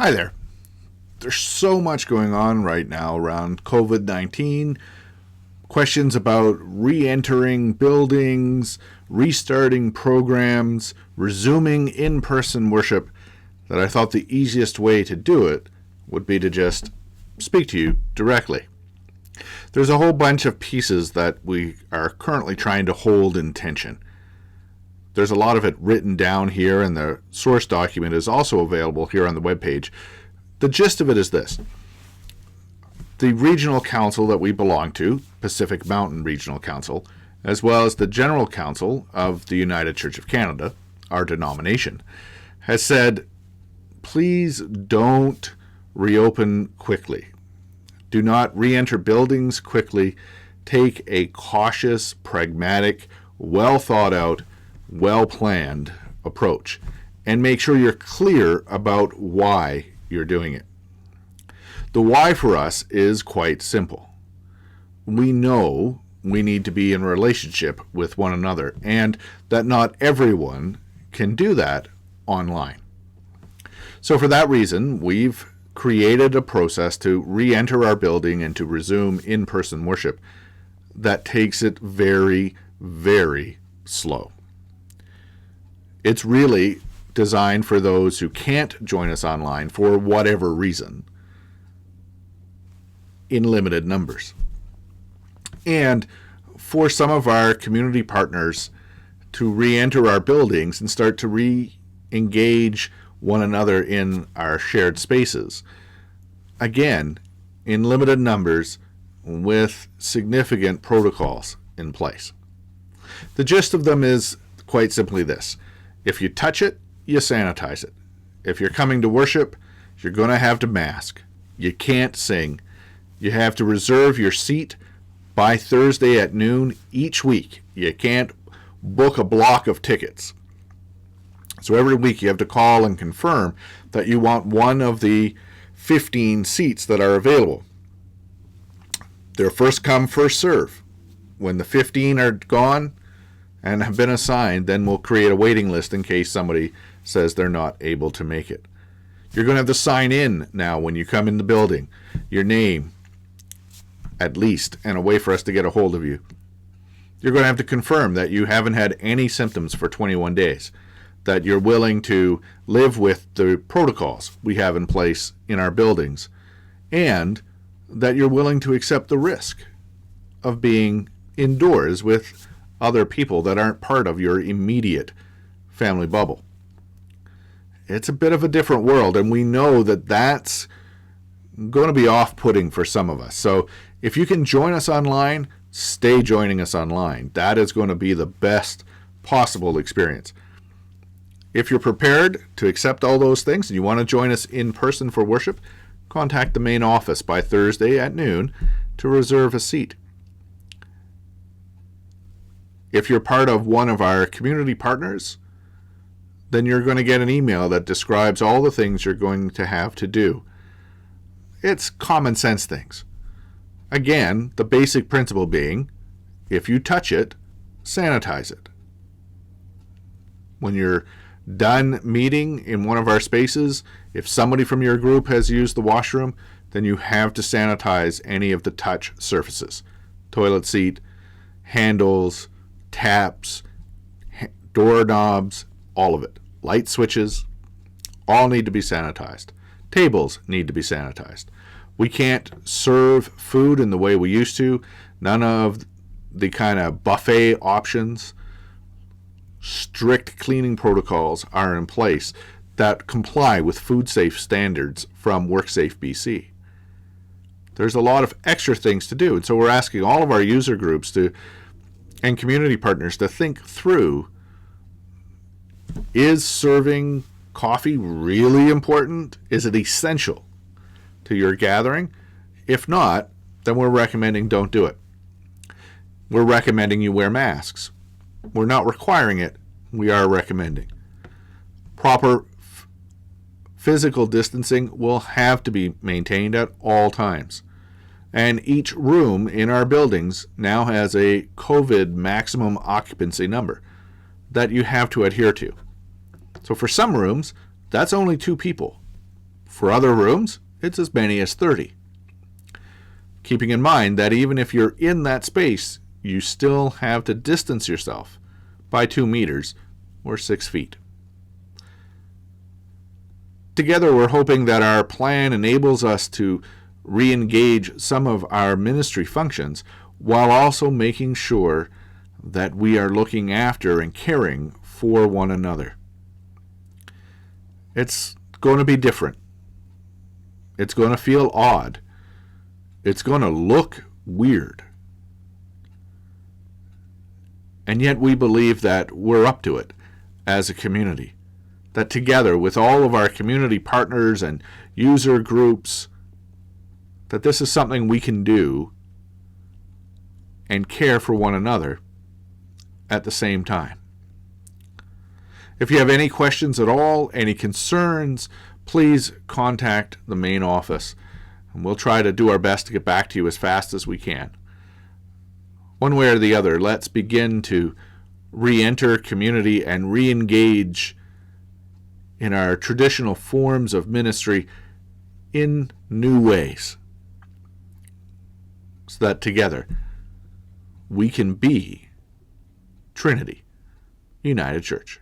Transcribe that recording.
Hi there. There's so much going on right now around COVID-19, questions about re-entering buildings, restarting programs, resuming in-person worship, that I thought the easiest way to do it would be to just speak to you directly. There's a whole bunch of pieces that we are currently trying to hold in tension. There's a lot of it written down here, and the source document is also available here on the webpage. The gist of it is this. The regional council that we belong to, Pacific Mountain Regional Council, as well as the General Council of the United Church of Canada, our denomination, has said, please don't reopen quickly. Do not re-enter buildings quickly. Take a cautious, pragmatic, well-thought-out, well-planned approach, and make sure you're clear about why you're doing it. The why for us is quite simple. We know we need to be in relationship with one another, and that not everyone can do that online. So for that reason, we've created a process to re-enter our building and to resume in-person worship that takes it very, very slow. It's really designed for those who can't join us online for whatever reason in limited numbers. And for some of our community partners to re-enter our buildings and start to re-engage one another in our shared spaces. Again, in limited numbers with significant protocols in place. The gist of them is quite simply this. If you touch it, you sanitize it. If you're coming to worship, you're going to have to mask. You can't sing. You have to reserve your seat by Thursday at noon each week. You can't book a block of tickets. So every week you have to call and confirm that you want one of the 15 seats that are available. They're first come, first serve. When the 15 are gone and have been assigned, then we'll create a waiting list in case somebody says they're not able to make it. You're going to have to sign in now when you come in the building. Your name, at least, and a way for us to get a hold of you. You're going to have to confirm that you haven't had any symptoms for 21 days, that you're willing to live with the protocols we have in place in our buildings, and that you're willing to accept the risk of being indoors with other people that aren't part of your immediate family bubble. It's a bit of a different world, and we know that that's going to be off-putting for some of us. So if you can join us online, stay joining us online. That is going to be the best possible experience. If you're prepared to accept all those things and you want to join us in person for worship, contact the main office by Thursday at noon to reserve a seat. If you're part of one of our community partners, then you're going to get an email that describes all the things you're going to have to do. It's common sense things. Again, the basic principle being, if you touch it, sanitize it. When you're done meeting in one of our spaces, if somebody from your group has used the washroom, then you have to sanitize any of the touch surfaces. Toilet seat, handles, taps, doorknobs, all of it. Light switches, all need to be sanitized. Tables need to be sanitized. We can't serve food in the way we used to. None of the kind of buffet options. Strict cleaning protocols are in place that comply with food safe standards from WorkSafe BC. There's a lot of extra things to do, and so we're asking all of our user groups and community partners to think through, is serving coffee really important? Is it essential to your gathering? If not, then we're recommending don't do it. We're recommending you wear masks. We're not requiring it. We are recommending. Proper physical distancing will have to be maintained at all times. And each room in our buildings now has a COVID maximum occupancy number that you have to adhere to. So for some rooms, that's only 2 people. For other rooms, it's as many as 30. Keeping in mind that even if you're in that space, you still have to distance yourself by 2 meters or 6 feet. Together, we're hoping that our plan enables us to re-engage some of our ministry functions while also making sure that we are looking after and caring for one another. It's going to be different. It's going to feel odd. It's going to look weird. And yet we believe that we're up to it as a community. That together with all of our community partners and user groups, that this is something we can do and care for one another at the same time. If you have any questions at all, any concerns, please contact the main office, and we'll try to do our best to get back to you as fast as we can. One way or the other, let's begin to re-enter community and re-engage in our traditional forms of ministry in new ways, so that together we can be Trinity United Church.